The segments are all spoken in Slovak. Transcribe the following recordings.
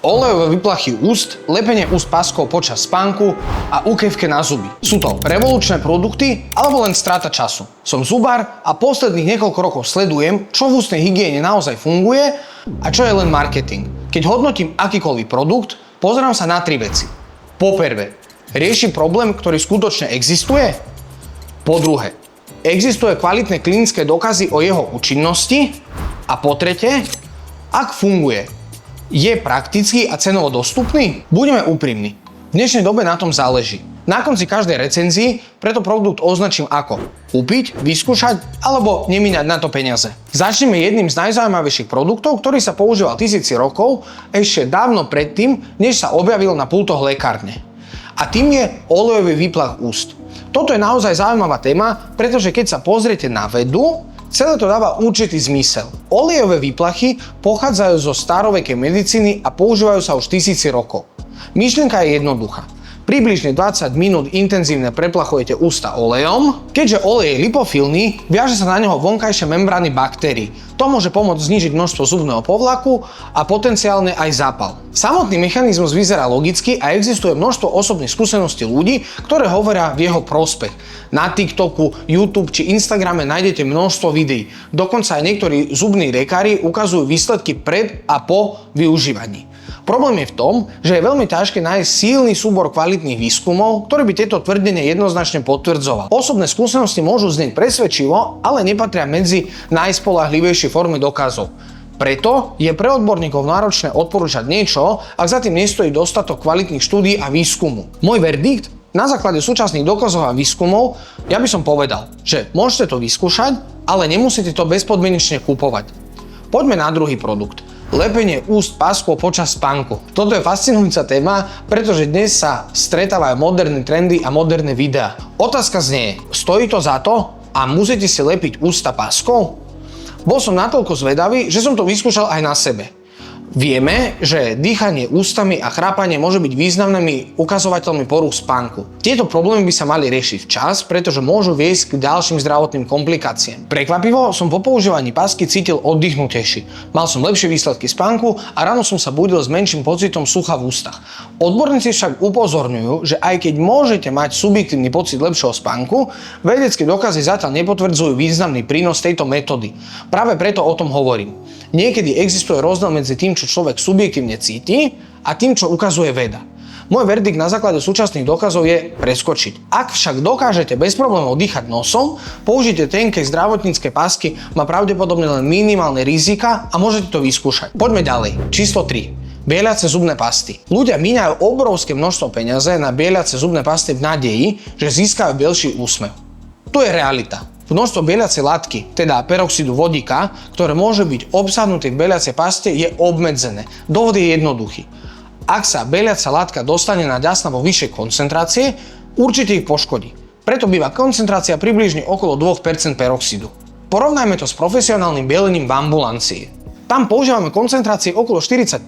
olejové vyplachy úst, lepenie úst páskou počas spánku a úkevke na zuby. Sú to revolučné produkty alebo len strata času? Som zubár a posledných niekoľko rokov sledujem, čo v ústnej hygiene naozaj funguje a čo je len marketing. Keď hodnotím akýkoľvek produkt, pozerám sa na 3 veci. Po prvé, rieši problém, ktorý skutočne existuje? Po druhé, existuje kvalitné klinické dôkazy o jeho účinnosti? A po tretie, ak funguje, je praktický a cenovo dostupný? Budeme úprimní. V dnešnej dobe na tom záleží. Na konci každej recenzii preto produkt označím ako kúpiť, vyskúšať alebo nemíňať na to peniaze. Začneme jedným z najzaujímavejších produktov, ktorý sa používal tisíci rokov ešte dávno predtým, než sa objavil na pultoch lekárne. A tým je olejový výplach úst. Toto je naozaj zaujímavá téma, pretože keď sa pozriete na vedu, celé to dáva určitý zmysel. Olejové výplachy pochádzajú zo starovekej medicíny a používajú sa už tisíci rokov. Myšlienka je jednoduchá. Približne 20 minút intenzívne preplachujete ústa olejom. Keďže olej je lipofilný, viaže sa na neho vonkajšie membrány baktérií. To môže pomôcť znížiť množstvo zubného povlaku a potenciálne aj zápal. Samotný mechanizmus vyzerá logicky a existuje množstvo osobných skúseností ľudí, ktoré hovoria v jeho prospech. Na TikToku, YouTube či Instagrame nájdete množstvo videí. Dokonca aj niektorí zubní lekári ukazujú výsledky pred a po využívaní. Problém je v tom, že je veľmi ťažké nájsť silný súbor kvalitných výskumov, ktorý by tieto tvrdenie jednoznačne potvrdzoval. Osobné skúsenosti môžu znieť presvedčivo, ale nepatria medzi najspoľahlivejšie formy dokazov. Preto je pre odborníkov náročné odporúčať niečo, ak za tým nestojí dostatok kvalitných štúdií a výskumu. Môj verdikt? Na základe súčasných dôkazov a výskumov ja by som povedal, že môžete to vyskúšať, ale nemusíte to bezpodmienečne kupovať. Poďme na druhý produkt. Lepenie úst páskou počas spánku. Toto je fascinujúca téma, pretože dnes sa stretávajú moderné trendy a moderné videá. Otázka znie, stojí to za to a musíte si lepiť ústa páskou? Bol som natoľko zvedavý, že som to vyskúšal aj na sebe. Vieme, že dýchanie ústami a chrápanie môže byť významnými ukazovateľmi porúch spánku. Tieto problémy by sa mali riešiť včas, pretože môžu viesť k ďalším zdravotným komplikáciám. Prekvapivo som po používaní pásky cítil oddychnutejší. Mal som lepšie výsledky spánku a ráno som sa budil s menším pocitom sucha v ústach. Odborníci však upozorňujú, že aj keď môžete mať subjektívny pocit lepšieho spánku, vedecké dôkazy zatiaľ nepotvrdzujú významný prínos tejto metódy. Práve preto o tom hovorím. Niekedy existuje rozdiel medzi tým, čo človek subjektívne cíti a tým, čo ukazuje veda. Môj verdikt na základe súčasných dôkazov je preskočiť. Ak však dokážete bez problémov dýchať nosom, použitie tenkej zdravotníckej pásky má pravdepodobne len minimálne rizika a môžete to vyskúšať. Poďme ďalej. Číslo 3. Bieliace zubné pasty. Ľudia míňajú obrovské množstvo peňazí na bieliace zubné pasty v nádeji, že získajú bielší úsmev. Tu je realita. Množstvo bieliacej látky, teda peroxidu vodíka, ktoré môže byť obsahnuté v bieliacej paste, je obmedzené. Dôvod je jednoduchý. Ak sa bieliaca látka dostane na ďasna vo vyššej koncentrácie, určite ich poškodí. Preto býva koncentrácia približne okolo 2% peroxidu. Porovnajme to s profesionálnym bielením v ambulancii. Tam používame koncentrácie okolo 40%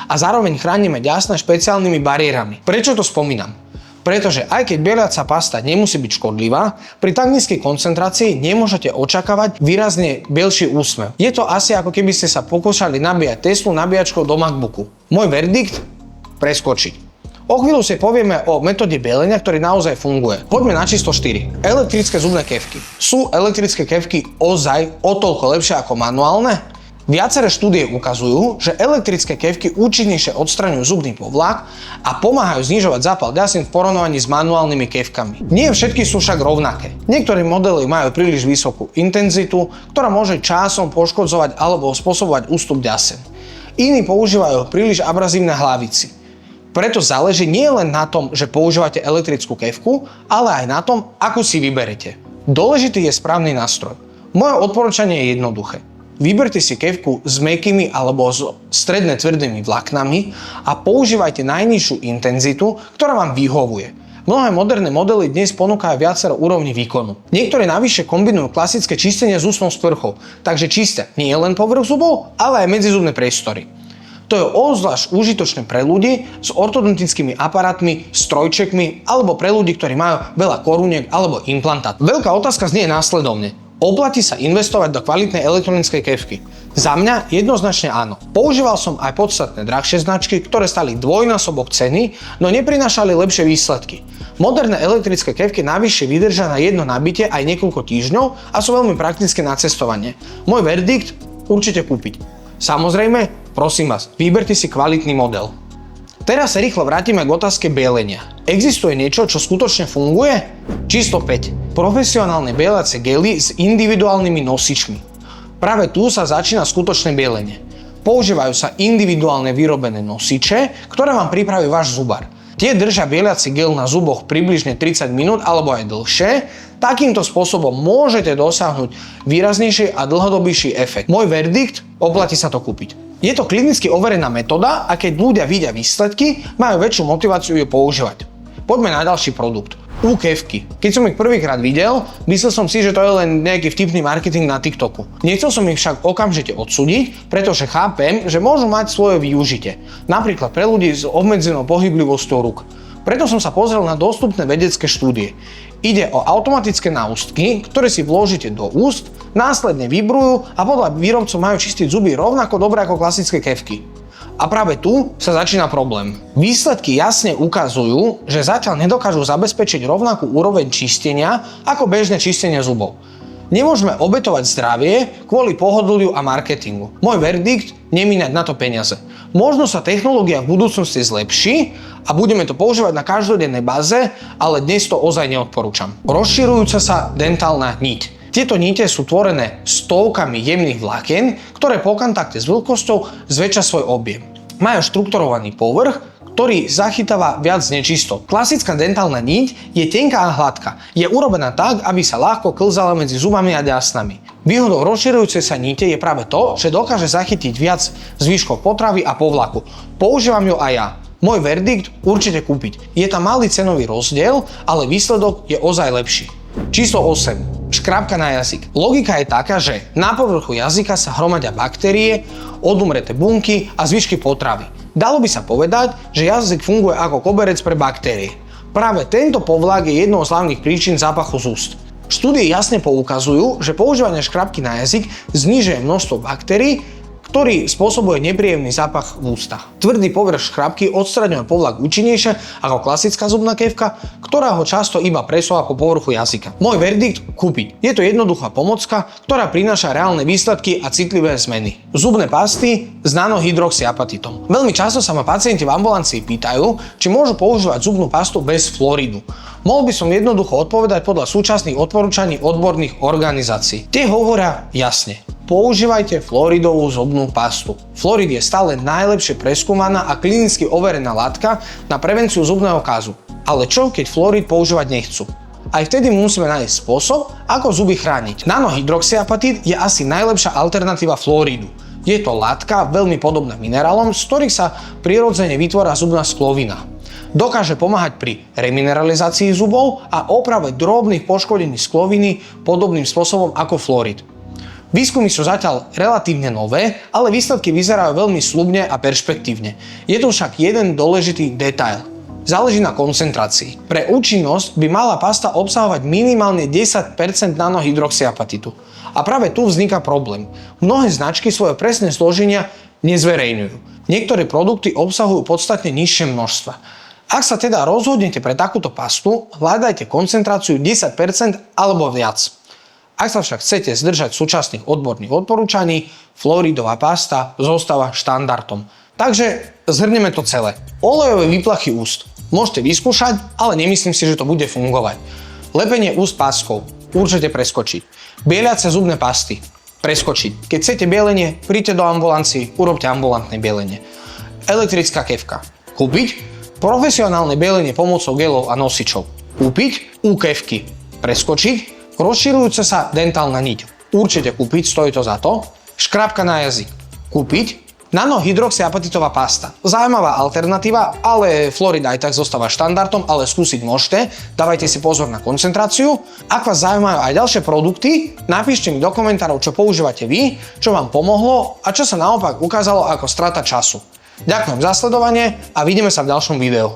a zároveň chránime ďasna špeciálnymi bariérami. Prečo to spomínam? Pretože aj keď bieliaca pasta nemusí byť škodlivá, pri tak nízkej koncentrácii nemôžete očakávať výrazne bielší úsmev. Je to asi ako keby ste sa pokúšali nabíjať Teslu nabíjačkou do MacBooku. Môj verdikt? Preskočiť. O chvíľu si povieme o metóde bielenia, ktorý naozaj funguje. Poďme na číslo 4. Elektrické zubné kefky. Sú elektrické kefky ozaj o toľko lepšie ako manuálne? Viaceré štúdie ukazujú, že elektrické kefky účinnejšie odstraňujú zubný povlak a pomáhajú znižovať zápal ďasien v porovnaní s manuálnymi kefkami. Nie všetky sú však rovnaké. Niektoré modely majú príliš vysokú intenzitu, ktorá môže časom poškodzovať alebo spôsobovať ústup ďasien. Iní používajú príliš abrazívne hlavici. Preto záleží nie len na tom, že používate elektrickú kefku, ale aj na tom, akú si vyberete. Dôležitý je správny nástroj. Moje odporúčanie je jednoduché. Vyberte si kefku s mäkkými alebo s stredne tvrdými vláknami a používajte najnižšiu intenzitu, ktorá vám vyhovuje. Mnohé moderné modely dnes ponúkajú viacero úrovní výkonu. Niektoré navyše kombinujú klasické čistenie s ústnou sprchou, takže čistia nie len povrch zubov, ale aj medzizubné priestory. To je obzvlášť užitočné pre ľudí s ortodontickými aparátmi, strojčekmi alebo pre ľudí, ktorí majú veľa koruniek alebo implantát. Veľká otázka znie následovne. Oplatí sa investovať do kvalitnej elektronickej kefky? Za mňa jednoznačne áno. Používal som aj podstatné drahšie značky, ktoré stali dvojnásobok ceny, no neprinášali lepšie výsledky. Moderné elektrické kefky navyše vydržia na jedno nabitie aj niekoľko týždňov a sú veľmi praktické na cestovanie. Môj verdikt? Určite kúpiť. Samozrejme, prosím vás, vyberte si kvalitný model. Teraz sa rýchlo vrátime k otázke bielenia. Existuje niečo, čo skutočne funguje? Číslo 5. Profesionálne bielacie gely s individuálnymi nosičmi. Práve tu sa začína skutočné bielenie. Používajú sa individuálne vyrobené nosiče, ktoré vám pripraví váš zubar. Tie držia bieliaci gel na zuboch približne 30 minút alebo aj dlhšie. Takýmto spôsobom môžete dosiahnuť výraznejší a dlhodobejší efekt. Môj verdikt? Oplatí sa to kúpiť. Je to klinicky overená metóda a keď ľudia vidia výsledky, majú väčšiu motiváciu ju používať. Poďme na ďalší produkt. U-kefky. Keď som ich prvýkrát videl, myslel som si, že to je len nejaký vtipný marketing na TikToku. Nechcel som ich však okamžite odsúdiť, pretože chápem, že môžu mať svoje využitie. Napríklad pre ľudí s obmedzenou pohyblivosťou rúk. Preto som sa pozrel na dostupné vedecké štúdie. Ide o automatické náustky, ktoré si vložíte do úst, následne vibrujú a podľa výrobcov majú čistiť zuby rovnako dobre ako klasické kefky. A práve tu sa začína problém. Výsledky jasne ukazujú, že zatiaľ nedokážu zabezpečiť rovnakú úroveň čistenia ako bežné čistenie zubov. Nemôžeme obetovať zdravie kvôli pohodliu a marketingu. Môj verdikt? Nemíňať na to peniaze. Možno sa technológia v budúcnosti zlepší a budeme to používať na každodennej báze, ale dnes to ozaj neodporúčam. Rozširujúca sa dentálna niť. Tieto nite sú tvorené stovkami jemných vlákien, ktoré po kontakte s vlhkosťou zväčšia svoj objem. Majú štrukturovaný povrch, ktorý zachytáva viac nečistot. Klasická dentálna niť je tenká a hladká. Je urobená tak, aby sa ľahko klzala medzi zubami a dásnami. Výhodou rozširujúcej sa nite je práve to, že dokáže zachytiť viac zvyškov potravy a povlaku. Používam ju aj ja. Môj verdikt? Určite kúpiť. Je tam malý cenový rozdiel, ale výsledok je ozaj lepší. Číslo 8. Škrabka na jazyk. Logika je taká, že na povrchu jazyka sa hromadia baktérie, odumreté bunky a zvyšky potravy. Dalo by sa povedať, že jazyk funguje ako koberec pre baktérie. Práve tento povlak je jednou z hlavných príčin zápachu z úst. Štúdie jasne poukazujú, že používanie škrabky na jazyk znižuje množstvo baktérií, ktorý spôsobuje nepríjemný zápach v ústach. Tvrdý povrch škrabky odstraňuje povlak účinnejšie ako klasická zubná kefka, ktorá ho často iba presúva po povrchu jazyka. Môj verdikt? Kúpiť. Je to jednoduchá pomocka, ktorá prináša reálne výsledky a citlivé zmeny. Zubné pasty s nanohydroxyapatitom. Veľmi často sa ma pacienti v ambulancii pýtajú, či môžu používať zubnú pastu bez fluoridu. Mohol by som jednoducho odpovedať podľa súčasných odporúčaní odborných organizácií. Tie hovoria jasne. Používajte fluoridovú zubnú pastu. Fluorid je stále najlepšie preskúmaná a klinicky overená látka na prevenciu zubného kazu. Ale čo, keď fluorid používať nechcú? Aj vtedy musíme nájsť spôsob, ako zuby chrániť. Nanohydroxyapatit je asi najlepšia alternatíva fluoridu. Je to látka veľmi podobná minerálom, z ktorých sa prirodzene vytvára zubná sklovina. Dokáže pomáhať pri remineralizácii zubov a oprave drobných poškodení skloviny podobným spôsobom ako fluorid. Výskumy sú zatiaľ relatívne nové, ale výsledky vyzerajú veľmi sľubne a perspektívne. Je tu však jeden dôležitý detail. Záleží na koncentrácii. Pre účinnosť by mala pasta obsahovať minimálne 10% nanohydroxyapatitu. A práve tu vzniká problém. Mnohé značky svoje presné zloženia nezverejňujú. Niektoré produkty obsahujú podstatne nižšie množstva. Ak sa teda rozhodnete pre takúto pastu, hľadajte koncentráciu 10% alebo viac. Ak sa však chcete zdržať súčasných odborných odporúčaní, fluoridová pasta zostáva štandardom. Takže zhrnieme to celé. Olejové výplachy úst. Môžete vyskúšať, ale nemyslím si, že to bude fungovať. Lepenie úst páskou. Určite preskočiť. Bieliace zubné pasty. Preskočiť. Keď chcete bielenie, príďte do ambulancii, urobte ambulantné bielenie. Elektrická kefka. Kúpiť. Profesionálne bielenie pomocou gelov a nosičov. Kúpiť. U-kefky. Preskočiť. Rozširujúca sa dentálna niť. Určite kúpiť, stojí to za to. Škrabka na jazyk. Kúpiť. Nanohydroxyapatitová pasta. Zaujímavá alternatíva, ale fluorid aj tak zostáva štandardom, ale skúsiť môžete. Dávajte si pozor na koncentráciu. Ak vás zaujímajú aj ďalšie produkty, napíšte mi do komentárov, čo používate vy, čo vám pomohlo a čo sa naopak ukázalo ako strata času. Ďakujem za sledovanie a vidíme sa v ďalšom videu.